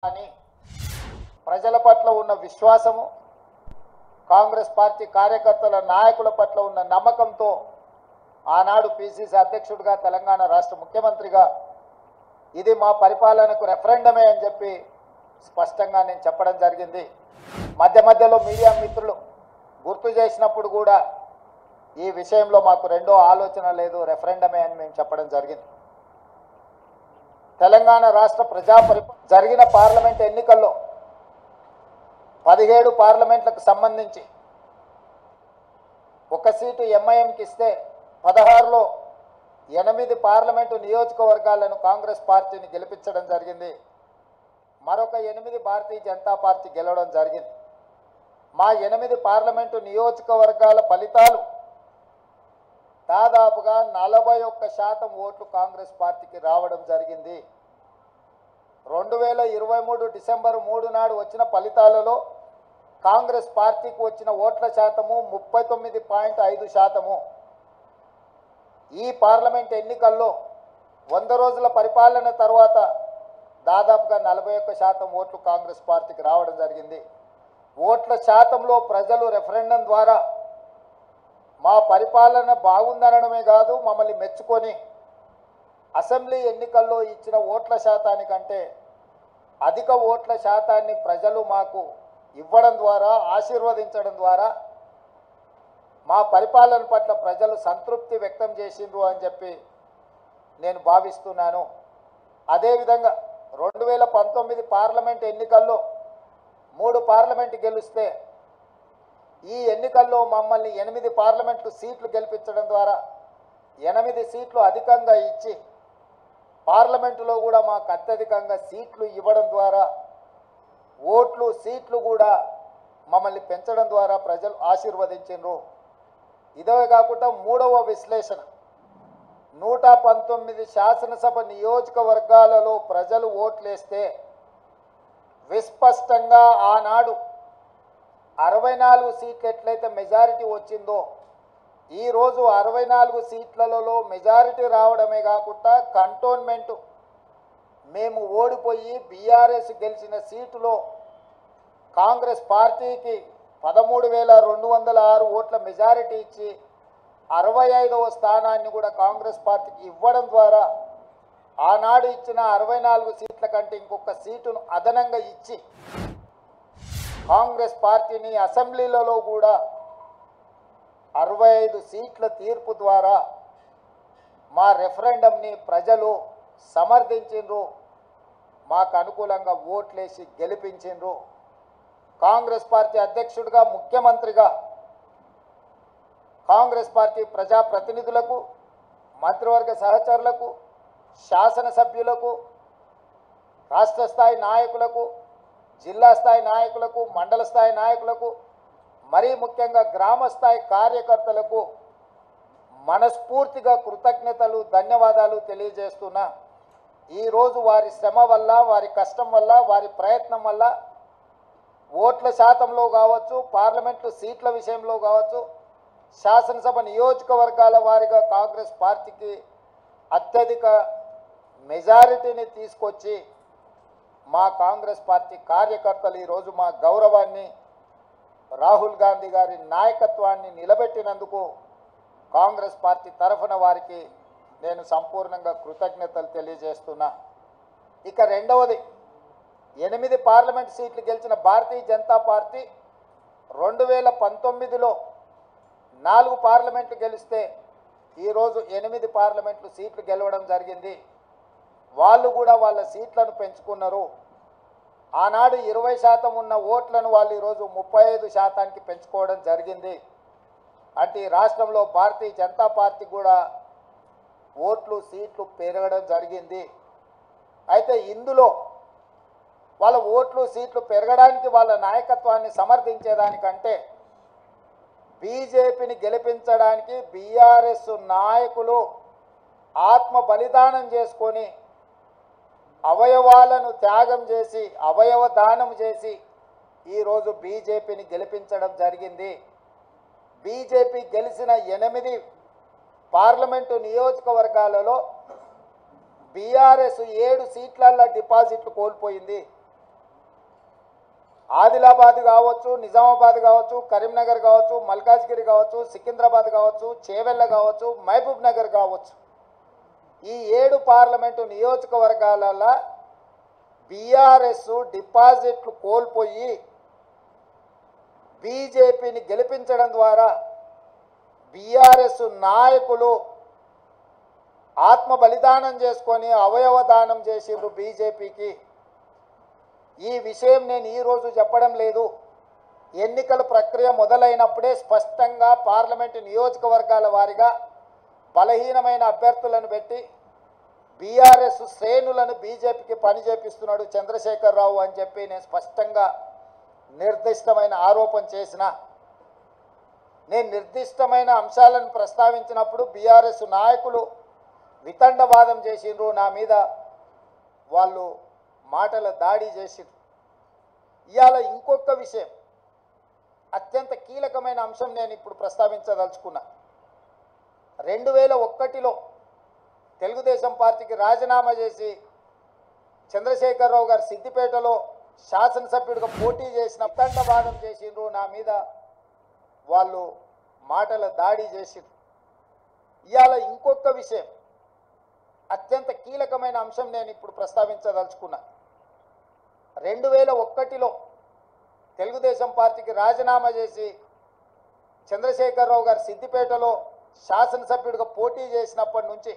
అని ప్రజల పట్ల ఉన్న విశ్వాసము, కాంగ్రెస్ పార్టీ కార్యకర్తల నాయకుల పట్ల ఉన్న నమ్మకంతో ఆనాడు పిసిసి అధ్యక్షుడిగా, తెలంగాణ రాష్ట్ర ముఖ్యమంత్రిగా ఇది మా పరిపాలనకు రెఫరెండమే అని చెప్పి స్పష్టంగా నేను చెప్పడం జరిగింది. మధ్య మధ్యలో మీడియా మిత్రులు గుర్తు చేసినప్పుడు కూడా ఈ విషయంలో మాకు రెండో ఆలోచన లేదు, రెఫరెండమే అని మేము చెప్పడం జరిగింది. తెలంగాణ రాష్ట్ర జరిగిన పార్లమెంట్ ఎన్నికల్లో 17 పార్లమెంట్లకు సంబంధించి ఒక సీటు ఎంఐఎంకి ఇస్తే 16లో 8 పార్లమెంటు నియోజకవర్గాలను కాంగ్రెస్ పార్టీని గెలిపించడం జరిగింది. మరొక 8 భారతీయ జనతా పార్టీ గెలవడం జరిగింది. మా 8 పార్లమెంటు నియోజకవర్గాల ఫలితాలు దాదాపుగా 41% ఓట్లు కాంగ్రెస్ పార్టీకి రావడం జరిగింది. 2023 డిసెంబర్ 3 నాడు వచ్చిన ఫలితాలలో కాంగ్రెస్ పార్టీకి వచ్చిన ఓట్ల శాతము 39.5%. ఈ పార్లమెంట్ ఎన్నికల్లో 100 రోజుల పరిపాలన తర్వాత దాదాపుగా 41% ఓట్లు కాంగ్రెస్ పార్టీకి రావడం జరిగింది. ఓట్ల శాతంలో ప్రజలు రెఫరెండం ద్వారా మా పరిపాలన బాగుందనడమే కాదు, మమ్మల్ని మెచ్చుకొని అసెంబ్లీ ఎన్నికల్లో ఇచ్చిన ఓట్ల శాతానికంటే అధిక ఓట్ల శాతాన్ని ప్రజలు మాకు ఇవ్వడం ద్వారా, ఆశీర్వదించడం ద్వారా మా పరిపాలన పట్ల ప్రజలు సంతృప్తి వ్యక్తం చేసిండ్రు అని చెప్పి నేను భావిస్తున్నాను. అదేవిధంగా 2019 పార్లమెంట్ ఎన్నికల్లో 3 పార్లమెంటు గెలిస్తే ఈ ఎన్నికల్లో మమ్మల్ని 8 పార్లమెంటు సీట్లు గెలిపించడం ద్వారా 8 సీట్లు అధికంగా ఇచ్చి పార్లమెంటులో కూడా మాకు అత్యధికంగా సీట్లు ఇవ్వడం ద్వారా ఓట్లు, సీట్లు కూడా మమ్మల్ని పెంచడం ద్వారా ప్రజలు ఆశీర్వదించారు. ఇదే కాకుండా మూడవ విశ్లేషణ, 119 శాసనసభ నియోజకవర్గాలలో ప్రజలు ఓట్లేస్తే విస్పష్టంగా ఆనాడు 64 సీట్లు ఎట్లయితే మెజారిటీ వచ్చిందో ఈరోజు 64 సీట్లలో మెజారిటీ రావడమే కాకుండా కంటోన్మెంటు మేము ఓడిపోయి బీఆర్ఎస్ గెలిచిన సీటులో కాంగ్రెస్ పార్టీకి 13,206 ఓట్ల మెజారిటీ ఇచ్చి 65వ స్థానాన్ని కూడా కాంగ్రెస్ పార్టీకి ఇవ్వడం ద్వారా ఆనాడు ఇచ్చిన 64 సీట్ల కంటే ఇంకొక సీటును అదనంగా ఇచ్చి కాంగ్రెస్ పార్టీని అసెంబ్లీలలో కూడా 65 సీట్ల తీర్పు ద్వారా మా రెఫరెండంని ప్రజలు సమర్థించిండ్రు, మాకు అనుకూలంగా ఓట్లేసి గెలిపించిండ్రు. కాంగ్రెస్ పార్టీ అధ్యక్షుడిగా, ముఖ్యమంత్రిగా కాంగ్రెస్ పార్టీ ప్రజాప్రతినిధులకు, మంత్రివర్గ సహచరులకు, శాసనసభ్యులకు, రాష్ట్ర స్థాయి నాయకులకు, జిల్లా స్థాయి నాయకులకు, మండల స్థాయి నాయకులకు, మరీ ముఖ్యంగా గ్రామ స్థాయి కార్యకర్తలకు మనస్ఫూర్తిగా కృతజ్ఞతలు, ధన్యవాదాలు తెలియజేస్తున్నా. ఈరోజు వారి శ్రమ వల్ల, వారి కష్టం వల్ల, వారి ప్రయత్నం వల్ల ఓట్ల శాతంలో కావచ్చు, పార్లమెంటు సీట్ల విషయంలో కావచ్చు, శాసనసభ నియోజకవర్గాల వారిగా కాంగ్రెస్ పార్టీకి అత్యధిక మెజారిటీని తీసుకొచ్చి మా కాంగ్రెస్ పార్టీ కార్యకర్తలు ఈరోజు మా గౌరవాన్ని, రాహుల్ గాంధీ గారి నాయకత్వాన్ని నిలబెట్టినందుకు కాంగ్రెస్ పార్టీ తరఫున వారికి నేను సంపూర్ణంగా కృతజ్ఞతలు తెలియజేస్తున్నా. ఇక రెండవది, 8 పార్లమెంట్ సీట్లు గెలిచిన భారతీయ జనతా పార్టీ 2019లో 4 పార్లమెంట్లు గెలిస్తే ఈరోజు 8 పార్లమెంట్లు సీట్లు గెలవడం జరిగింది. వాళ్ళు కూడా వాళ్ళ సీట్లను పెంచుకున్నారు. ఆనాడు 20% ఉన్న ఓట్లను వాళ్ళు ఈరోజు 35%కి పెంచుకోవడం జరిగింది. అంటే ఈ రాష్ట్రంలో భారతీయ జనతా పార్టీ కూడా ఓట్లు, సీట్లు పెరగడం జరిగింది. అయితే ఇందులో వాళ్ళ ఓట్లు, సీట్లు పెరగడానికి వాళ్ళ నాయకత్వాన్ని సమర్థించేదానికంటే బీజేపీని గెలిపించడానికి బీఆర్ఎస్ నాయకులు ఆత్మ బలిదానం చేసుకొని అవయవాలను త్యాగం చేసి, అవయవ దానం చేసి ఈరోజు బీజేపీని గెలిపించడం జరిగింది. బీజేపీ గెలిచిన 8 పార్లమెంటు నియోజకవర్గాలలో బీఆర్ఎస్ 7 సీట్లల్లో డిపాజిట్లు కోల్పోయింది. ఆదిలాబాద్ కావచ్చు, నిజామాబాద్ కావచ్చు, కరీంనగర్ కావచ్చు, మల్కాజ్గిరి కావచ్చు, సికింద్రాబాద్ కావచ్చు, చేవెళ్ళ కావచ్చు, మహబూబ్ నగర్ కావచ్చు, ఈ 7 పార్లమెంటు నియోజకవర్గాలలో బీఆర్ఎస్ డిపాజిట్లు కోల్పోయి బీజేపీని గెలిపించడం ద్వారా బీఆర్ఎస్ నాయకులు ఆత్మ బలిదానం చేసుకొని అవయవ దానం చేసిండ్రు బీజేపీకి. ఈ విషయం నేను ఈరోజు చెప్పడం లేదు. ఎన్నికల ప్రక్రియ మొదలైనప్పుడే స్పష్టంగా పార్లమెంటు నియోజకవర్గాల వారీగా బలహీనమైన అభ్యర్థులను పెట్టి బీఆర్ఎస్ శ్రేణులను బీజేపీకి పని చేపిస్తున్నాడు చంద్రశేఖరరావు అని చెప్పి నేను స్పష్టంగా నిర్దిష్టమైన ఆరోపణ చేసిన. నేను నిర్దిష్టమైన అంశాలను ప్రస్తావించినప్పుడు బీఆర్ఎస్ నాయకులు వితండవాదం చేసిండ్రు, నా మీద వాళ్ళు మాటల దాడి చేసిండ్రు. ఇవాళ ఇంకొక విషయం, అత్యంత కీలకమైన అంశం నేను ఇప్పుడు ప్రస్తావించదలుచుకున్నా. 2001లో తెలుగుదేశం పార్టీకి రాజీనామా చేసి చంద్రశేఖరరావు గారు సిద్దిపేటలో శాసనసభ్యుడిగా పోటీ చేసిన వితండవాదం చేసిండ్రు, నా మీద వాళ్ళు మాటల దాడి చేసిండ్రు. ఇవాళ ఇంకొక విషయం, అత్యంత కీలకమైన అంశం నేను ఇప్పుడు ప్రస్తావించదలుచుకున్నా. 2001లో తెలుగుదేశం పార్టీకి రాజీనామా చేసి చంద్రశేఖరరావు గారు సిద్దిపేటలో శాసనసభ్యుడిగా పోటీ చేసినప్పటి నుంచి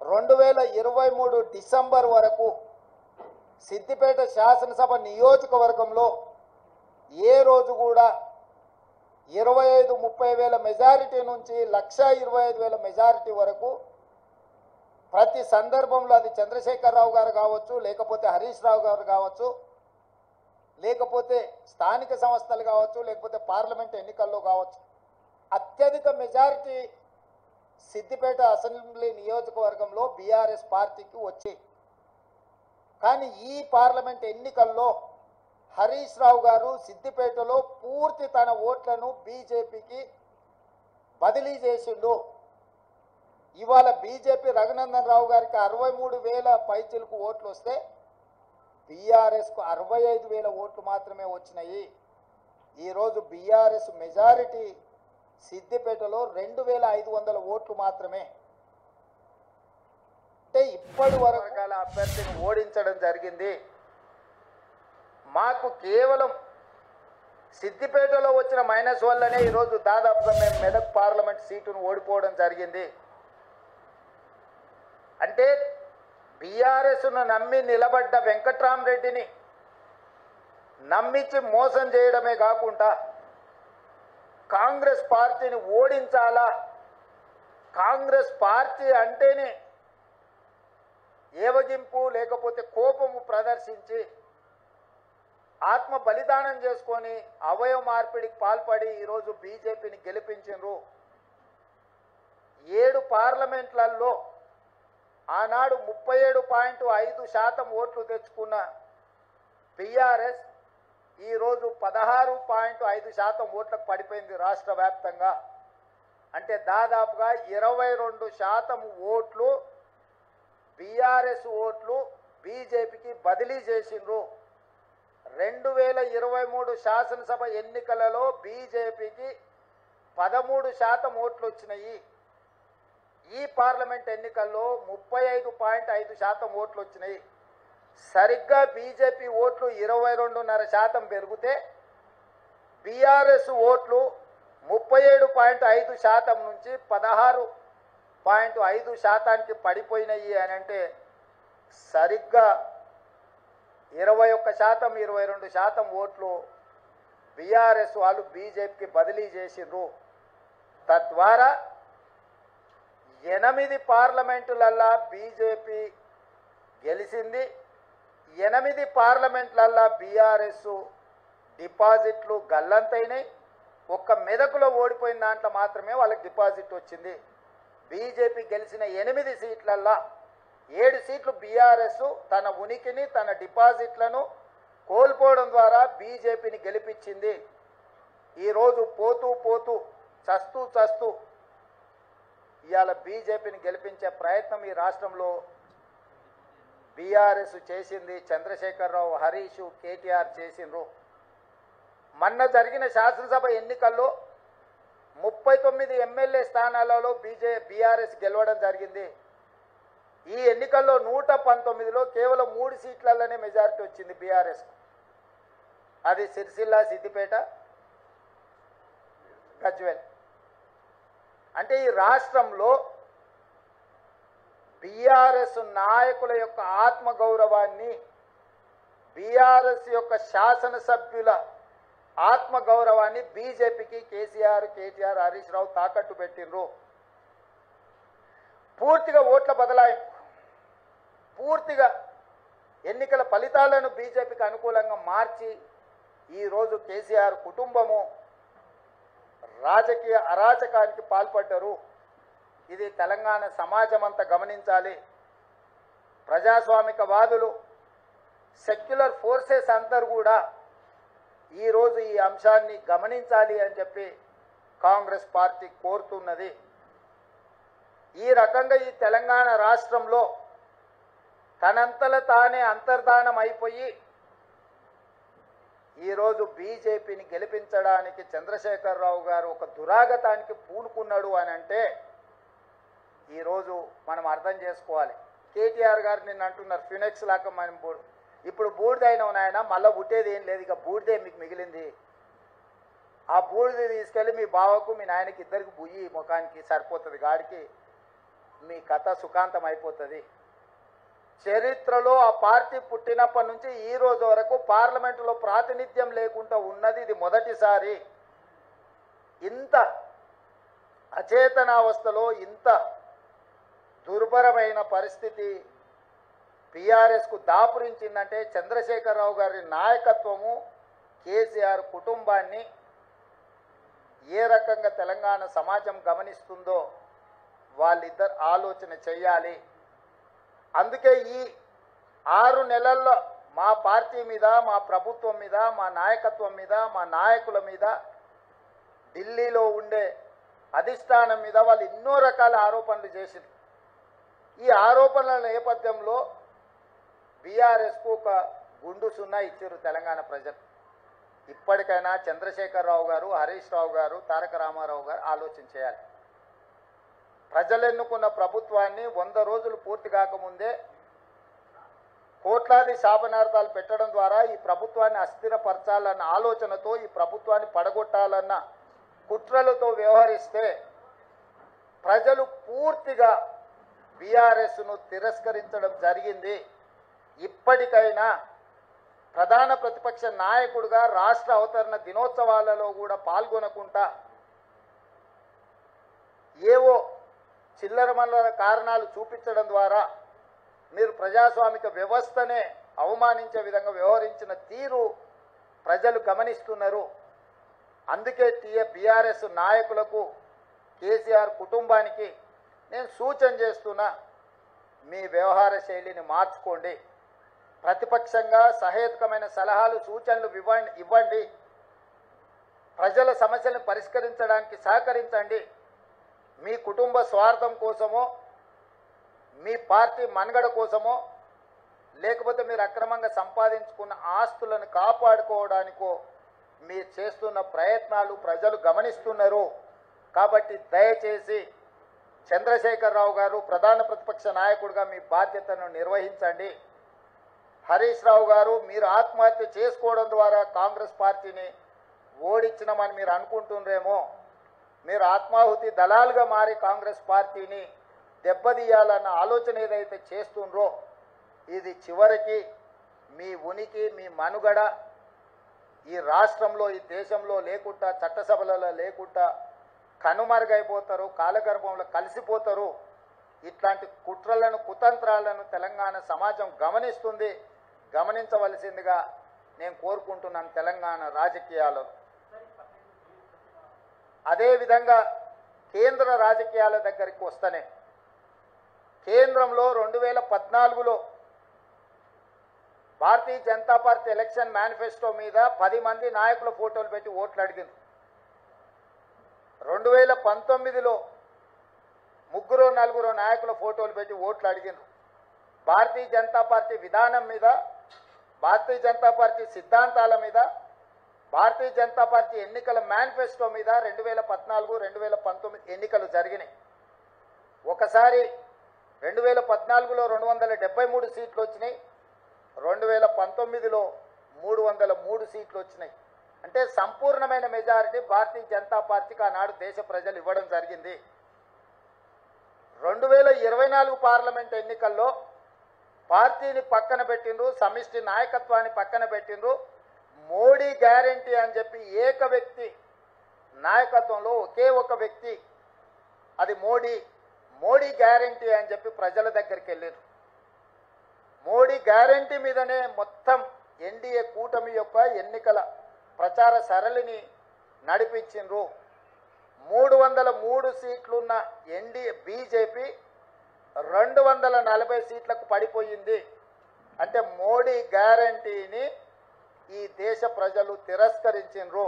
2023 డిసెంబర్ వరకు సిద్దిపేట శాసనసభ నియోజకవర్గంలో ఏ రోజు కూడా 25-30 వేల మెజారిటీ నుంచి 1,25,000 మెజారిటీ వరకు ప్రతి సందర్భంలో అది చంద్రశేఖరరావు గారు కావచ్చు, లేకపోతే హరీష్ రావు గారు కావచ్చు, లేకపోతే స్థానిక సంస్థలు కావచ్చు, లేకపోతే పార్లమెంట్ ఎన్నికల్లో కావచ్చు, అత్యధిక మెజారిటీ సిద్దిపేట అసెంబ్లీ నియోజకవర్గంలో బీఆర్ఎస్ పార్టీకి వచ్చి, కానీ ఈ పార్లమెంట్ ఎన్నికల్లో హరీష్ రావు గారు సిద్దిపేటలో పూర్తి తన ఓట్లను బీజేపీకి బదిలీ చేసిండు. ఇవాళ బీజేపీ రఘునందన్ రావు గారికి 63,000 పైచిలకు ఓట్లు వస్తే బీఆర్ఎస్కు 65,000 ఓట్లు మాత్రమే వచ్చినాయి. ఈరోజు బీఆర్ఎస్ మెజారిటీ సిద్దిపేటలో 2,500 ఓట్లు మాత్రమే. అంటే ఇప్పటి వరకు అభ్యర్థిని ఓడించడం జరిగింది. మాకు కేవలం సిద్దిపేటలో వచ్చిన మైనస్ వల్లనే ఈరోజు దాదాపుగా మేము మెదక్ పార్లమెంట్ సీటును ఓడిపోవడం జరిగింది. అంటే బీఆర్ఎస్ను నమ్మి నిలబడ్డ వెంకట్రామరెడ్డిని నమ్మించి మోసం చేయడమే కాకుండా కాంగ్రెస్ పార్టీని ఓడించాలా, కాంగ్రెస్ పార్టీ అంటేనే ఏవగింపు లేకపోతే కోపము ప్రదర్శించి ఆత్మ బలిదానం చేసుకొని అవయవ మార్పిడికి పాల్పడి ఈరోజు బీజేపీని గెలిపించారు. 7 పార్లమెంట్లలో ఆనాడు 37.5% ఓట్లు తెచ్చుకున్న బీఆర్ఎస్ ఈరోజు 16.5% ఓట్లకు పడిపోయింది రాష్ట్ర వ్యాప్తంగా. అంటే దాదాపుగా 22% ఓట్లు బీఆర్ఎస్ ఓట్లు బీజేపీకి బదిలీ చేసిండ్రు. 2023 శాసనసభ ఎన్నికలలో బీజేపీకి 13% ఓట్లు వచ్చినాయి. ఈ పార్లమెంట్ ఎన్నికల్లో 35.5% ఓట్లు వచ్చినాయి. సరిగ్గా బీజేపీ ఓట్లు 22.5% పెరిగితే బీఆర్ఎస్ ఓట్లు 37.5% నుంచి 16.5%కి పడిపోయినాయి అని అంటే సరిగ్గా 21%, 22% ఓట్లు బీఆర్ఎస్ వాళ్ళు బీజేపీకి బదిలీ చేసిండ్రు. తద్వారా 8 పార్లమెంటులల్లా బీజేపీ గెలిచింది. 8 పార్లమెంట్లల్లా బీఆర్ఎస్ డిపాజిట్లు గల్లంతైనాయి. ఒక్క మెదకులో ఓడిపోయిన దాంట్లో మాత్రమే వాళ్ళకి డిపాజిట్ వచ్చింది. బీజేపీ గెలిచిన 8 సీట్లల్లా 7 సీట్లు బీఆర్ఎస్ తన ఉనికిని తన డిపాజిట్లను కోల్పోవడం ద్వారా బీజేపీని గెలిపించింది. ఈరోజు పోతూ పోతూ చస్తూ చస్తూ ఇవాళ బీజేపీని గెలిపించే ప్రయత్నం ఈ రాష్ట్రంలో బీఆర్ఎస్ చేసింది, చంద్రశేఖరరావు, హరీష్, కేటీఆర్ చేసిండ్రు. మొన్న జరిగిన శాసనసభ ఎన్నికల్లో 39 ఎమ్మెల్యే స్థానాలలో బీఆర్ఎస్ గెలవడం జరిగింది. ఈ ఎన్నికల్లో 119లో కేవలం 3 సీట్లలోనే మెజారిటీ వచ్చింది బీఆర్ఎస్. అది సిరిసిల్ల, సిద్దిపేట, గజ్వేల్. అంటే ఈ రాష్ట్రంలో బీఆర్ఎస్ నాయకుల యొక్క ఆత్మగౌరవాన్ని, బీఆర్ఎస్ యొక్క శాసనసభ్యుల ఆత్మగౌరవాన్ని బీజేపీకి కేసీఆర్, కేటీఆర్, హరీష్ రావు తాకట్టు పెట్టిండ్రు. పూర్తిగా ఓట్ల బదలాయింపు, పూర్తిగా ఎన్నికల ఫలితాలను బీజేపీకి అనుకూలంగా మార్చి ఈరోజు కేసీఆర్ కుటుంబము రాజకీయ అరాచకానికి పాల్పడ్డారు. ఇది తెలంగాణ సమాజం అంతా గమనించాలి. ప్రజాస్వామికవాదులు, సెక్యులర్ ఫోర్సెస్ అందరూ కూడా ఈరోజు ఈ అంశాన్ని గమనించాలి అని చెప్పి కాంగ్రెస్ పార్టీ కోరుతున్నది. ఈ రకంగా ఈ తెలంగాణ రాష్ట్రంలో తనంతల తానే అంతర్ధానం అయిపోయి ఈరోజు బీజేపీని గెలిపించడానికి చంద్రశేఖరరావు గారు ఒక దురాగతానికి పూనుకున్నాడు అని అంటే ఈరోజు మనం అర్థం చేసుకోవాలి. కేటీఆర్ గారు నిన్న అంటున్నారు ఫినెక్స్ లాగా మనం ఇప్పుడు బూడిదైన నాయన మళ్ళీ పుట్టేది ఏం లేదు, ఇక బూడిదే మీకు మిగిలింది. ఆ బూడిద తీసుకెళ్ళి మీ బావకు, మీ నాయనకి ఇద్దరికి బుయ్యి ముఖానికి సరిపోతుంది, గాడికి మీ కథ సుఖాంతం అయిపోతుంది. చరిత్రలో ఆ పార్టీ పుట్టినప్పటి నుంచి ఈ రోజు వరకు పార్లమెంటులో ప్రాతినిధ్యం లేకుండా ఉన్నది ఇది మొదటిసారి. ఇంత అచేతనావస్థలో, ఇంత దుర్భరమైన పరిస్థితి బీఆర్ఎస్కు దాపురించిందంటే చంద్రశేఖరరావు గారి నాయకత్వము, కేసీఆర్ కుటుంబాన్ని ఏ రకంగా తెలంగాణ సమాజం గమనిస్తుందో వాళ్ళిద్దరు ఆలోచన చెయ్యాలి. అందుకే ఈ 6 నెలల్లో మా పార్టీ మీద, మా ప్రభుత్వం మీద, మా నాయకత్వం మీద, మా నాయకుల మీద, ఢిల్లీలో ఉండే అధిష్టానం మీద వాళ్ళు ఎన్నో రకాల ఆరోపణలు చేసింది. ఈ ఆరోపణల నేపథ్యంలో బీఆర్ఎస్కు ఒక గుండు సున్నా ఇచ్చారు తెలంగాణ ప్రజలు. ఇప్పటికైనా చంద్రశేఖరరావు గారు, హరీష్ రావు గారు, తారక రామారావు గారు ఆలోచన చేయాలి. ప్రజలు ఎన్నుకున్న ప్రభుత్వాన్ని 100 రోజులు పూర్తి కాకముందే కోట్లాది శాపనార్థాలు పెట్టడం ద్వారా ఈ ప్రభుత్వాన్ని అస్థిరపరచాలన్న ఆలోచనతో, ఈ ప్రభుత్వాన్ని పడగొట్టాలన్న కుట్రలతో వ్యవహరిస్తే ప్రజలు పూర్తిగా బీఆర్ఎస్ను తిరస్కరించడం జరిగింది. ఇప్పటికైనా ప్రధాన ప్రతిపక్ష నాయకుడిగా రాష్ట్ర అవతరణ దినోత్సవాలలో కూడా పాల్గొనకుండా ఏవో చిల్లర మల్లర కారణాలు చూపించడం ద్వారా మీరు ప్రజాస్వామిక వ్యవస్థనే అవమానించే విధంగా వ్యవహరించిన తీరు ప్రజలు గమనిస్తున్నారు. అందుకే బీఆర్ఎస్ నాయకులకు, కేసీఆర్ కుటుంబానికి నేను సూచన చేస్తున్నా, మీ వ్యవహార శైలిని మార్చుకోండి. ప్రతిపక్షంగా సహేతుకమైన సలహాలు, సూచనలు ఇవ్వండి. ప్రజల సమస్యలను పరిష్కరించడానికి సహకరించండి. మీ కుటుంబ స్వార్థం కోసమో, మీ పార్టీ మనుగడ కోసమో, లేకపోతే మీరు అక్రమంగా సంపాదించుకున్న ఆస్తులను కాపాడుకోవడానికో మీరు చేస్తున్న ప్రయత్నాలు ప్రజలు గమనిస్తున్నారు. కాబట్టి దయచేసి చంద్రశేఖరరావు గారు ప్రధాన ప్రతిపక్ష నాయకుడిగా మీ బాధ్యతను నిర్వహించండి. హరీష్ రావు గారు, మీరు ఆత్మహత్య చేసుకోవడం ద్వారా కాంగ్రెస్ పార్టీని ఓడించినామని మీరు అనుకుంటున్నారేమో. మీరు ఆత్మాహుతి దళాలుగా మారి కాంగ్రెస్ పార్టీని దెబ్బతీయాలన్న ఆలోచన ఏదైతే చేస్తుండ్రో ఇది చివరికి మీ ఉనికి, మీ మనుగడ ఈ రాష్ట్రంలో, ఈ దేశంలో లేకుండా, చట్టసభలలో లేకుండా కనుమరుగైపోతారు, కాలగర్భంలో కలిసిపోతారు. ఇట్లాంటి కుట్రలను, కుతంత్రాలను తెలంగాణ సమాజం గమనిస్తుంది. గమనించవలసిందిగా నేను కోరుకుంటున్నాను తెలంగాణ రాజకీయాలు. అదేవిధంగా కేంద్ర రాజకీయాల దగ్గరికి వస్తేనే కేంద్రంలో 2014లో Bharatiya Janata party election manifesto మీద 10 మంది నాయకుల ఫోటోలు పెట్టి ఓట్లు అడిగింది. 2019లో 3-4 నాయకుల ఫోటోలు పెట్టి ఓట్లు అడిగిండ్రు. భారతీయ జనతా పార్టీ విధానం మీద, భారతీయ జనతా పార్టీ సిద్ధాంతాల మీద, భారతీయ జనతా పార్టీ ఎన్నికల మేనిఫెస్టో మీద 2014, 2019 ఎన్నికలు జరిగినాయి. ఒకసారి 2014లో 273 సీట్లు వచ్చినాయి, 2019లో 303 సీట్లు వచ్చినాయి. అంటే సంపూర్ణమైన మెజారిటీ భారతీయ జనతా పార్టీకి ఆనాడు దేశ ప్రజలు ఇవ్వడం జరిగింది. 2024 పార్లమెంట్ ఎన్నికల్లో పార్టీని పక్కన పెట్టిండ్రు, సమిష్టి నాయకత్వాన్ని పక్కన పెట్టిండ్రు. మోడీ గ్యారంటీ అని చెప్పి ఏక వ్యక్తి నాయకత్వంలో ఒకే ఒక వ్యక్తి, అది మోడీ గ్యారంటీ అని చెప్పి ప్రజల దగ్గరికి వెళ్ళారు. మోడీ గ్యారంటీ మీదనే మొత్తం ఎన్డీఏ కూటమి యొక్క ఎన్నికల ప్రచార సరళిని నడిపించిండ్రు. 303 సీట్లున్న ఎన్డీఏ బీజేపీ 240 సీట్లకు పడిపోయింది. అంటే మోడీ గ్యారంటీని ఈ దేశ ప్రజలు తిరస్కరించిండ్రు.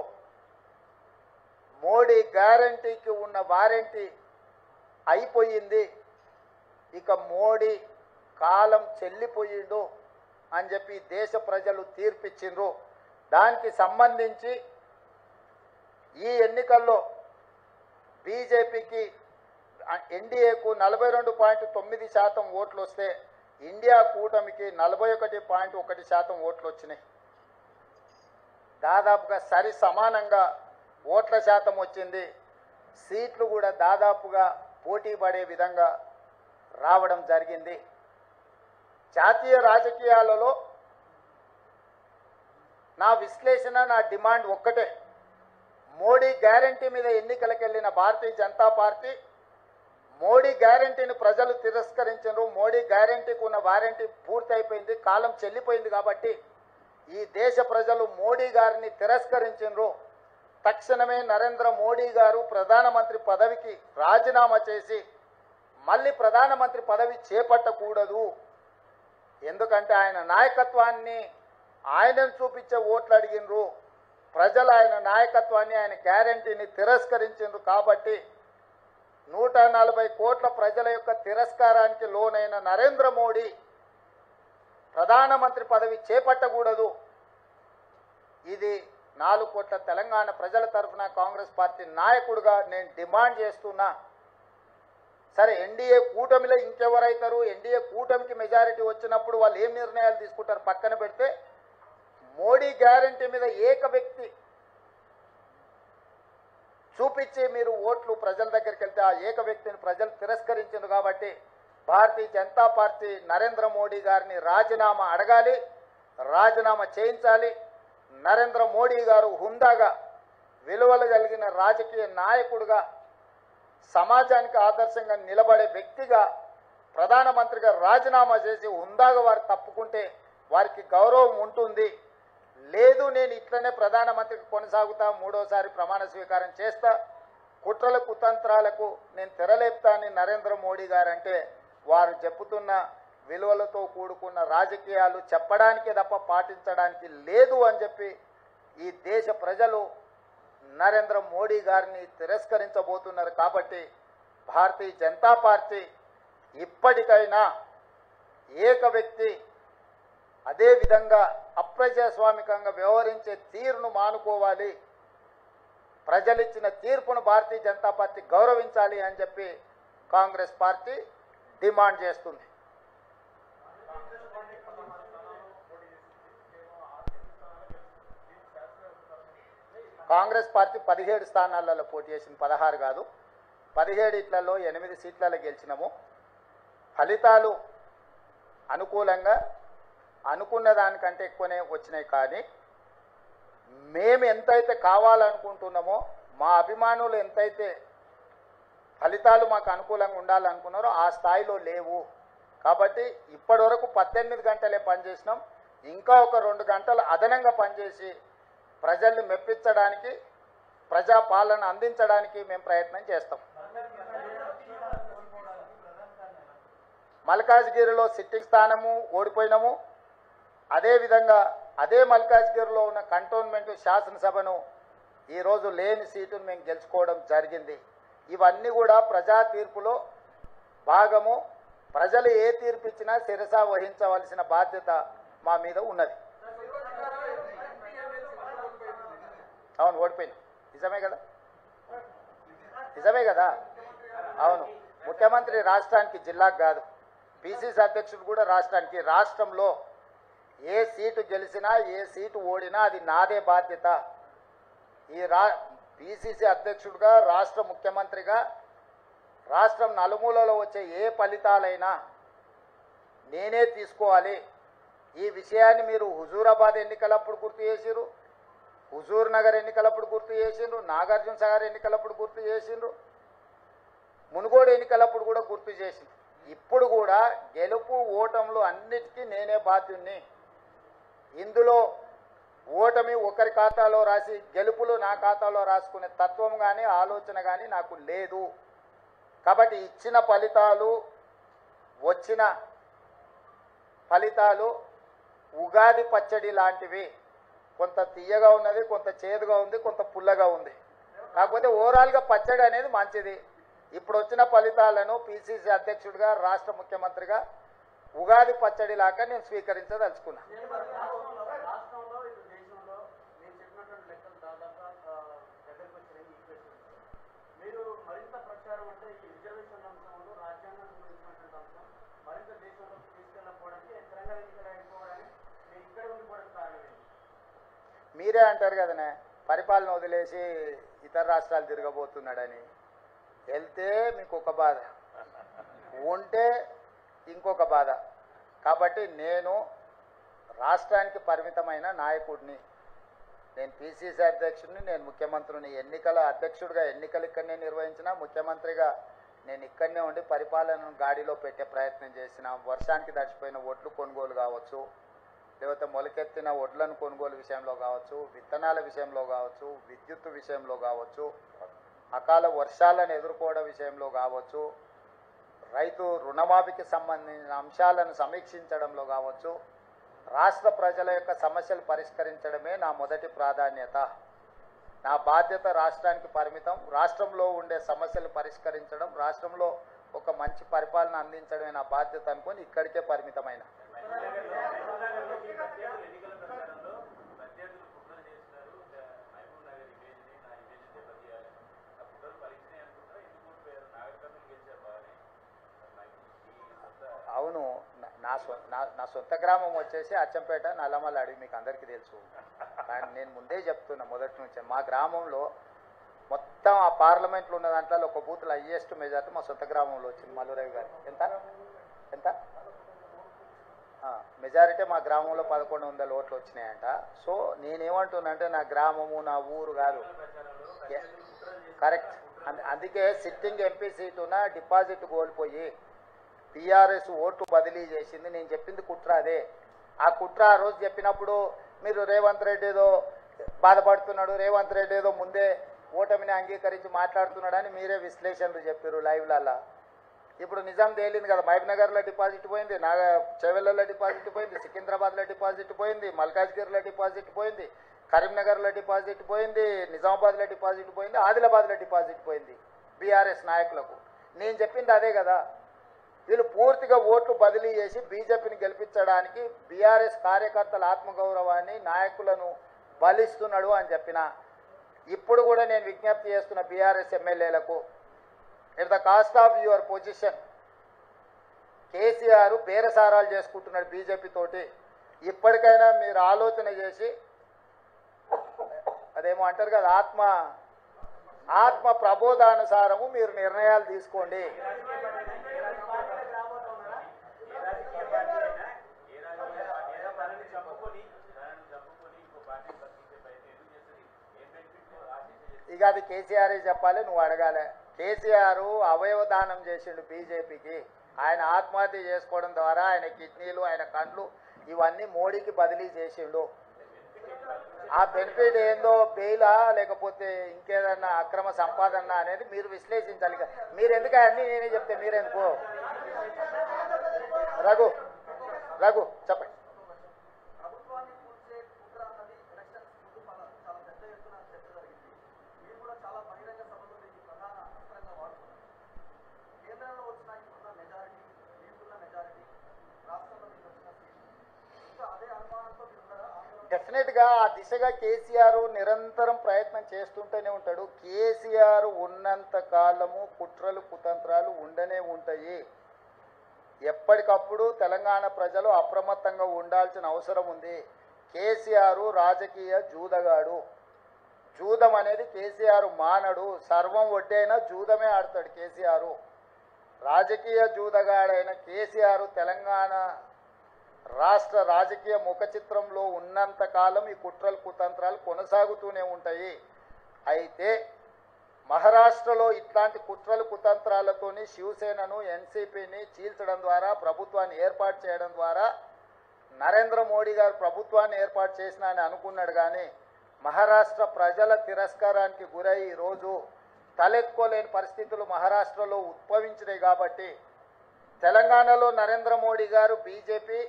మోడీ గ్యారంటీకి ఉన్న వారంటీ అయిపోయింది. ఇక మోడీ కాలం చెల్లిపోయిండు అని చెప్పి దేశ ప్రజలు తీర్పిచ్చిండ్రు. దానికి సంబంధించి ఈ ఎన్నికల్లో బీజేపీకి ఎన్డీఏకు 42.9% ఓట్లు వస్తే ఇండియా కూటమికి 41.1% ఓట్లు వచ్చినాయి. దాదాపుగా సరి సమానంగా ఓట్ల శాతం వచ్చింది. సీట్లు కూడా దాదాపుగా పోటీ పడే విధంగా రావడం జరిగింది. జాతీయ రాజకీయాలలో నా విశ్లేషణ, నా డిమాండ్ ఒక్కటే. మోడీ గ్యారంటీ మీద ఎన్నికలకు వెళ్ళిన భారతీయ జనతా పార్టీ మోడీ గ్యారంటీని ప్రజలు తిరస్కరించారు. మోడీ గ్యారంటీకి ఉన్న వారంటీ పూర్తి అయిపోయింది, కాలం చెల్లిపోయింది. కాబట్టి ఈ దేశ ప్రజలు మోడీ గారిని తిరస్కరించారు. తక్షణమే నరేంద్ర మోడీ గారు ప్రధానమంత్రి పదవికి రాజీనామా చేసి మళ్ళీ ప్రధానమంత్రి పదవి చేపట్టకూడదు. ఎందుకంటే ఆయన నాయకత్వాన్ని, ఆయనను చూపించే ఓట్లు అడిగినరు ప్రజలు. ఆయన నాయకత్వాన్ని, ఆయన గ్యారంటీని తిరస్కరించారు. కాబట్టి 140 కోట్ల ప్రజల యొక్క తిరస్కారానికి లోనైన నరేంద్ర మోడీ ప్రధానమంత్రి పదవి చేపట్టకూడదు. ఇది 4 కోట్ల తెలంగాణ ప్రజల తరఫున కాంగ్రెస్ పార్టీ నాయకుడిగా నేను డిమాండ్ చేస్తున్నా. సరే, ఎన్డీఏ కూటమిలో ఇంకెవరైతారు? ఎన్డీఏ కూటమికి మెజారిటీ వచ్చినప్పుడు వాళ్ళు ఏం నిర్ణయాలు తీసుకుంటారు పక్కన పెడితే, మోడీ గ్యారంటీ మీద ఏక వ్యక్తి చూపించి మీరు ఓట్లు ప్రజల దగ్గరికి వెళ్తే ఆ ఏక వ్యక్తిని ప్రజలు తిరస్కరించారు. కాబట్టి భారతీయ జనతా పార్టీ నరేంద్ర మోడీ గారిని రాజీనామా అడగాలి, రాజీనామా చేయించాలి. నరేంద్ర మోడీ గారు హుందాగా, విలువలు కలిగిన రాజకీయ నాయకుడిగా, సమాజానికి ఆదర్శంగా నిలబడే వ్యక్తిగా ప్రధానమంత్రిగా రాజీనామా చేసి హుందాగా వారు తప్పుకుంటే వారికి గౌరవం ఉంటుంది. లేదు, నేను ఇట్లనే ప్రధానమంత్రికి కొనసాగుతా, 3వసారి ప్రమాణ స్వీకారం చేస్తా, కుట్రల కుతంత్రాలకు నేను తెరలేపుతా అని నరేంద్ర మోడీ గారు అంటే, వారు చెప్పుతున్న విలువలతో కూడుకున్న రాజకీయాలు చెప్పడానికే తప్ప పాటించడానికి లేదు అని చెప్పి ఈ దేశ ప్రజలు నరేంద్ర మోడీ గారిని తిరస్కరించబోతున్నారు. కాబట్టి భారతీయ జనతా పార్టీ ఇప్పటికైనా ఏక వ్యక్తి, అదేవిధంగా అప్రజాస్వామికంగా వ్యవహరించే తీరును మానుకోవాలి. ప్రజలిచ్చిన తీర్పును భారతీయ జనతా పార్టీ గౌరవించాలి అని చెప్పి కాంగ్రెస్ పార్టీ డిమాండ్ చేస్తుంది. కాంగ్రెస్ పార్టీ 17 స్థానాలలో పోటీ చేసింది, 16 కాదు. 17 ఇట్లలో 8 సీట్లలో గెలిచినాము. ఫలితాలు అనుకూలంగా అనుకున్న దానికంటే ఎక్కువనే వచ్చినాయి. కానీ మేము ఎంతైతే కావాలనుకుంటున్నామో, మా అభిమానులు ఎంతైతే ఫలితాలు మాకు అనుకూలంగా ఉండాలనుకున్నారో ఆ స్థాయిలో లేవు. కాబట్టి ఇప్పటి వరకు 18 గంటలే పనిచేసినాం. ఇంకా ఒక 2 గంటలు అదనంగా పనిచేసి ప్రజల్ని మెప్పించడానికి, ప్రజాపాలన అందించడానికి మేము ప్రయత్నం చేస్తాం. మల్కాజ్గిరిలో సిట్టింగ్ స్థానము ఓడిపోయినాము. అదేవిధంగా అదే మల్కాజ్గిరిలో ఉన్న కంటోన్మెంట్ శాసనసభను ఈరోజు లేని సీటును మేము గెలుచుకోవడం జరిగింది. ఇవన్నీ కూడా ప్రజా తీర్పులో భాగము. ప్రజలు ఏ తీర్పు ఇచ్చినా శిరస వహించవలసిన బాధ్యత మా మీద ఉన్నది. అవును, ఓడిపోయింది. నిజమే కదా, నిజమే కదా. అవును, ముఖ్యమంత్రి రాష్ట్రానికి, జిల్లాకు కాదు. పిసిసి అధ్యక్షుడు కూడా రాష్ట్రానికి. రాష్ట్రంలో ఏ సీటు గెలిచినా ఏ సీటు ఓడినా అది నాదే బాధ్యత. ఈ పిసిసి అధ్యక్షుడిగా, రాష్ట్ర ముఖ్యమంత్రిగా రాష్ట్రం నలుమూలలో వచ్చే ఏ ఫలితాలైనా నేనే తీసుకోవాలి. ఈ విషయాన్ని మీరు హుజూరాబాద్ ఎన్నికలప్పుడు గుర్తు చేసిర్రు, హుజూర్ నగర్ ఎన్నికలప్పుడు గుర్తు చేసిండ్రు, నాగార్జున సాగర్ ఎన్నికలప్పుడు గుర్తు చేసిండ్రు, మునుగోడు ఎన్నికలప్పుడు కూడా గుర్తు చేసిండ్రు. ఇప్పుడు కూడా గెలుపు ఓటములు అన్నిటికీ నేనే బాధ్యుణ్ణి. ఇందులో ఓటమి ఒకరి ఖాతాలో రాసి గెలుపులు నా ఖాతాలో రాసుకునే తత్వం కానీ ఆలోచన కానీ నాకు లేదు. కాబట్టి ఇచ్చిన ఫలితాలు, వచ్చిన ఫలితాలు ఉగాది పచ్చడి లాంటివి. కొంత తీయగా ఉన్నది, కొంత చేదుగా ఉంది, కొంత పుల్లగా ఉంది. కాకపోతే ఓవరాల్గా పచ్చడి అనేది మంచిది. ఇప్పుడు వచ్చిన ఫలితాలను పిసిసి అధ్యక్షుడిగా, రాష్ట్ర ముఖ్యమంత్రిగా ఉగాది పచ్చడి లాగా నేను స్వీకరించదలుచుకున్నా. మీరే అంటారు కదనే, పరిపాలన వదిలేసి ఇతర రాష్ట్రాలు తిరగబోతున్నాడని. వెళ్తే మీకు ఒక బాధ, ఉంటే ఇంకొక బాధ. కాబట్టి నేను రాష్ట్రానికి పరిమితమైన నాయకుడిని. నేను పిసిసి అధ్యక్షుడిని, నేను ముఖ్యమంత్రిని. ఎన్నికల అధ్యక్షుడిగా ఎన్నికలు ఇక్కడనే నిర్వహించిన, ముఖ్యమంత్రిగా నేను ఇక్కడనే ఉండి పరిపాలనను గాడిలో పెట్టే ప్రయత్నం చేసిన. వర్షానికి తడిచిపోయిన ఒడ్లు కొనుగోలు కావచ్చు, లేకపోతే మొలకెత్తిన ఒడ్లను కొనుగోలు విషయంలో కావచ్చు, విత్తనాల విషయంలో కావచ్చు, విద్యుత్ విషయంలో కావచ్చు, అకాల వర్షాలను ఎదుర్కోవడం విషయంలో కావచ్చు, రైతు రుణమాఫీకి సంబంధించిన అంశాలను సమీక్షించడంలో కావచ్చు, రాష్ట్ర ప్రజల యొక్క సమస్యలు పరిష్కరించడమే నా మొదటి ప్రాధాన్యత. నా బాధ్యత రాష్ట్రానికి పరిమితం. రాష్ట్రంలో ఉండే సమస్యలు పరిష్కరించడం, రాష్ట్రంలో ఒక మంచి పరిపాలన అందించడమే నా బాధ్యత అనుకొని ఇక్కడికే పరిమితమైన. అవును, నా సొంత గ్రామం వచ్చేసి అచ్చంపేట, నల్లమల్ల అడవి, మీకు అందరికీ తెలుసు. కానీ నేను ముందే చెప్తున్నా మొదటి నుంచే, మా గ్రామంలో మొత్తం ఆ పార్లమెంట్లో ఉన్న దాంట్లో ఒక బూత్లో హైయెస్ట్ మెజార్టీ మా సొంత గ్రామంలో వచ్చింది. మల్లురవి గారు ఎంత ఎంత మెజారిటీ మా గ్రామంలో 1100 ఓట్లు వచ్చినాయంట. సో నేనేమంటున్నానంటే నా గ్రామము, నా ఊరు కాదు. కరెక్ట్. అందుకే సిట్టింగ్ ఎంపీ సీటున డిపాజిట్ కోల్పోయి టీఆర్ఎస్ ఓట్లు బదిలీ చేసింది. నేను చెప్పింది కుట్ర అదే. ఆ కుట్ర ఆ రోజు చెప్పినప్పుడు మీరు రేవంత్ రెడ్డి ఏదో బాధపడుతున్నాడు, రేవంత్ రెడ్డి ఏదో ముందే ఓటమిని అంగీకరించి మాట్లాడుతున్నాడని మీరే విశ్లేషణలు చెప్పారు లైవ్లలో. ఇప్పుడు నిజాం తేలింది కదా, మహబూబ్నగర్లో డిపాజిట్ పోయింది, చేవెళ్ళలో డిపాజిట్ పోయింది, సికింద్రాబాద్లో డిపాజిట్ పోయింది, మల్కాజ్గిరిలో డిపాజిట్ పోయింది, కరీంనగర్లో డిపాజిట్ పోయింది, నిజామాబాద్లో డిపాజిట్ పోయింది, ఆదిలాబాద్లో డిపాజిట్ పోయింది బీఆర్ఎస్ నాయకులకు. నేను చెప్పింది అదే కదా. వీళ్ళు పూర్తిగా ఓట్లు బదిలీ చేసి బీజేపీని గెలిపించడానికి బీఆర్ఎస్ కార్యకర్తల ఆత్మగౌరవాన్ని, నాయకులను బలిస్తున్నాడు అని చెప్పిన. ఇప్పుడు కూడా నేను విజ్ఞప్తి చేస్తున్న బీఆర్ఎస్ ఎమ్మెల్యేలకు, at the cost of your position, KCR బేరసారాలు చేసుకుంటున్నాడు బీజేపీ తోటి. ఇప్పటికైనా మీరు ఆలోచన చేసి, అదేమో అంటారు కదా, ఆత్మ ప్రబోధానుసారము మీరు నిర్ణయాలు తీసుకోండి. ఇక అది కేసీఆర్ చెప్పాలి, నువ్వు అడగాలి. కేసీఆర్ అవయవదానం చేసిండు బీజేపీకి. ఆయన ఆత్మహత్య చేసుకోవడం ద్వారా ఆయన కిడ్నీలు, ఆయన కండ్లు ఇవన్నీ మోడీకి బదిలీ చేసిండు. ఆ బెనిఫిట్ ఏందో, బెయిలా లేకపోతే ఇంకేదన్నా అక్రమ సంపాదన అనేది మీరు విశ్లేషించాలి. మీరు ఎందుకు అన్నీ నేనే చెప్తే మీరెందుకు? రఘు చెప్పండి. డెఫినెట్గా ఆ దిశగా కేసీఆర్ నిరంతరం ప్రయత్నం చేస్తుంటూనే ఉంటాడు. కేసీఆర్ ఉన్నంత కాలము కుట్రలు కుతంత్రాలు ఉండనే ఉంటాయి. ఎప్పటికప్పుడు తెలంగాణ ప్రజలు అప్రమత్తంగా ఉండాల్సిన అవసరం ఉంది. కేసీఆర్ రాజకీయ జూదగాడు. జూదం అనేది కేసీఆర్ మానడు. సర్వం ఒడ్డైనా జూదమే ఆడతాడు కేసీఆర్. రాజకీయ జూదగాడైన కేసీఆర్ తెలంగాణ రాష్ట్ర రాజకీయ ముఖ చిత్రంలో ఉన్నంత కాలం ఈ కుట్రలు కుతంత్రాలు కొనసాగుతూనే ఉంటాయి. అయితే మహారాష్ట్రలో ఇట్లాంటి కుట్రలు కుతంత్రాలతోని శివసేనను ఎన్సీపీని చీల్చడం ద్వారా ప్రభుత్వాన్ని ఏర్పాటు చేయడం ద్వారా నరేంద్ర మోడీ గారు ప్రభుత్వాన్ని ఏర్పాటు చేసిన అని అనుకున్నాడు. కానీ మహారాష్ట్ర ప్రజల తిరస్కారానికి గురై ఈరోజు తలెత్తుకోలేని పరిస్థితులు మహారాష్ట్రలో ఉద్భవించినాయి. కాబట్టి తెలంగాణలో నరేంద్ర మోడీ గారు బీజేపీ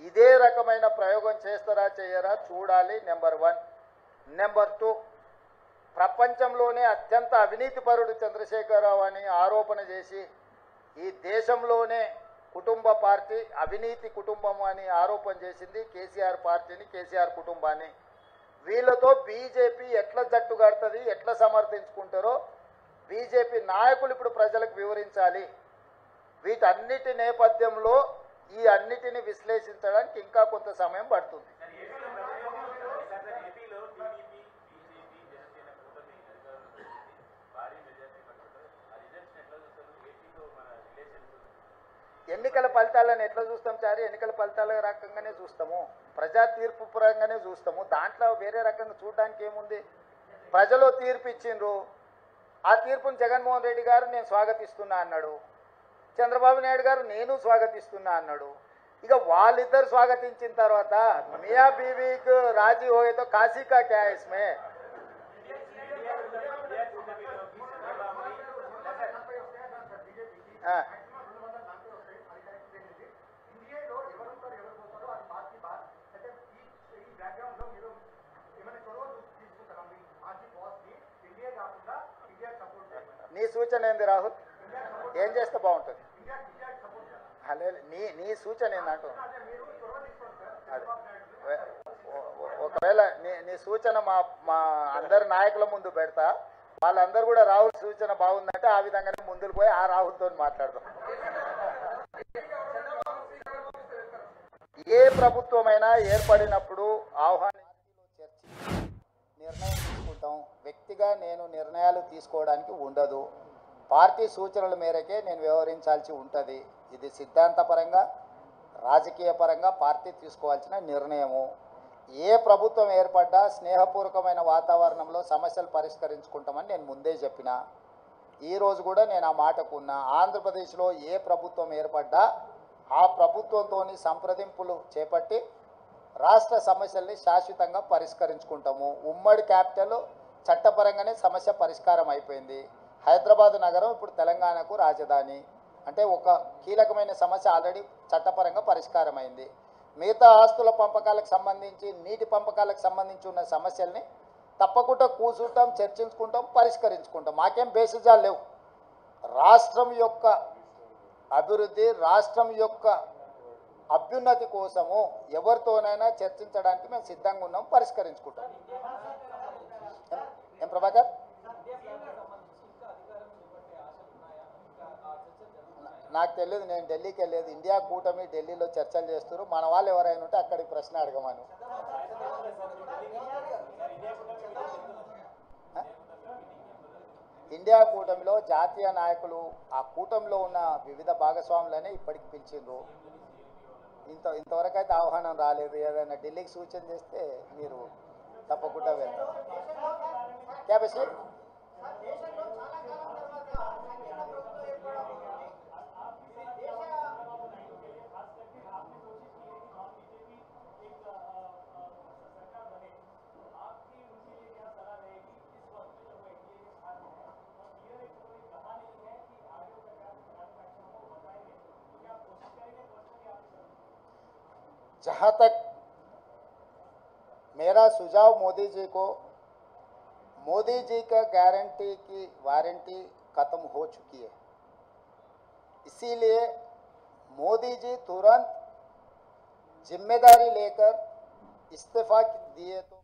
ఇదే రకమైన ప్రయోగం చేస్తారా చేయరా చూడాలి. నెంబర్ 1. నెంబర్ 2, ప్రపంచంలోనే అత్యంత అవినీతిపరుడు చంద్రశేఖరరావు అని ఆరోపణ చేసి ఈ దేశంలోనే కుటుంబ పార్టీ అవినీతి కుటుంబం అని ఆరోపణ చేసింది కేసీఆర్ పార్టీని, కేసీఆర్ కుటుంబాన్ని. వీళ్ళతో బీజేపీ ఎట్లా జట్టు కడుతుంది, ఎట్లా సమర్థించుకుంటారో బీజేపీ నాయకులు ఇప్పుడు ప్రజలకు వివరించాలి. వీటన్నిటి నేపథ్యంలో ఈ అన్నిటిని విశ్లేషించడానికి ఇంకా కొంత సమయం పడుతుంది. ఎన్నికల ఫలితాలను ఎట్లా చూస్తాం చారి? ఎన్నికల ఫలితాల రకంగానే చూస్తాము, ప్రజా తీర్పు పరంగానే చూస్తాము. దాంట్లో వేరే రకంగా చూడడానికి ఏముంది? ప్రజలు తీర్పు ఇచ్చిండ్రు. ఆ తీర్పును జగన్మోహన్ రెడ్డి గారు నేను స్వాగతిస్తున్నా అన్నాడు. చంద్రబాబు నాయుడు గారు నేను స్వాగతిస్తున్నా అన్నాడు. ఇక వాళ్ళిద్దరు స్వాగతించిన తర్వాత మియా బీవీకి రాజీ హోయేతో కాశీ కా క్యా ఇస్మే? నీ సూచన ఏంది రాహుల్? ఏం చేస్తే బాగుంటుంది? నీ సూచన ఏందంటూ ఒకవేళ నీ సూచన మా అందరి నాయకుల ముందు పెడతా. వాళ్ళందరూ కూడా రాహుల్ సూచన బాగుందంటే ఆ విధంగానే ముందుకు పోయి ఆ రాహుల్తో మాట్లాడదాం. ఏ ప్రభుత్వమైనా ఏర్పడినప్పుడు ఆహ్వానించి చర్చించి నిర్ణయం తీసుకుంటాం. వ్యక్తిగా నేను నిర్ణయాలు తీసుకోవడానికి ఉండదు. పార్టీ సూచనల మేరకే నేను వ్యవహరించాల్సి ఉంటుంది. ఇది సిద్ధాంతపరంగా రాజకీయ పరంగా పార్టీ తీసుకోవాల్సిన నిర్ణయము. ఏ ప్రభుత్వం ఏర్పడ్డా స్నేహపూర్వకమైన వాతావరణంలో సమస్యలు పరిష్కరించుకుంటామని నేను ముందే చెప్పిన. ఈరోజు కూడా నేను ఆ మాటకు ఉన్నా. ఆంధ్రప్రదేశ్లో ఏ ప్రభుత్వం ఏర్పడ్డా ఆ ప్రభుత్వంతో సంప్రదింపులు చేపట్టి రాష్ట్ర సమస్యల్ని శాశ్వతంగా పరిష్కరించుకుంటాము. ఉమ్మడి క్యాపిటల్ చట్టపరంగానే సమస్య పరిష్కారం అయిపోయింది. హైదరాబాద్ నగరం ఇప్పుడు తెలంగాణకు రాజధాని. అంటే ఒక కీలకమైన సమస్య ఆల్రెడీ చట్టపరంగా పరిష్కారం అయింది. మిగతా ఆస్తుల పంపకాలకు సంబంధించి నీటి పంపకాలకు సంబంధించి ఉన్న సమస్యల్ని తప్పకుండా కూర్చుంటాం, చర్చించుకుంటాం, పరిష్కరించుకుంటాం. మాకేం బేసిజాలు లేవు. రాష్ట్రం యొక్క అభివృద్ధి, రాష్ట్రం యొక్క అభ్యున్నతి కోసము ఎవరితోనైనా చర్చించడానికి మేము సిద్ధంగా ఉన్నాం, పరిష్కరించుకుంటాం. ఏం ప్రభాకర్? నాకు తెలియదు, నేను ఢిల్లీకి వెళ్ళలేదు. ఇండియా కూటమి ఢిల్లీలో చర్చలు చేస్తారు. మన వాళ్ళు ఎవరైనా ఉంటే అక్కడికి ప్రశ్న అడగమను. ఇండియా కూటమిలో జాతీయ నాయకులు ఆ కూటమిలో ఉన్న వివిధ భాగస్వాములనే ఇప్పటికి పిలిచిండ్రు. ఇంతవరకు అయితే ఆహ్వానం రాలేదు. ఏదైనా ఢిల్లీకి సూచన చేస్తే మీరు తప్పకుండా వెళ్తారు. క్యాబేసి जहाँ तक मेरा सुझाव मोदी जी को, मोदी जी का गारंटी की वारंटी खत्म हो चुकी है. इसीलिए मोदी जी तुरंत जिम्मेदारी लेकर इस्तीफा दिए तो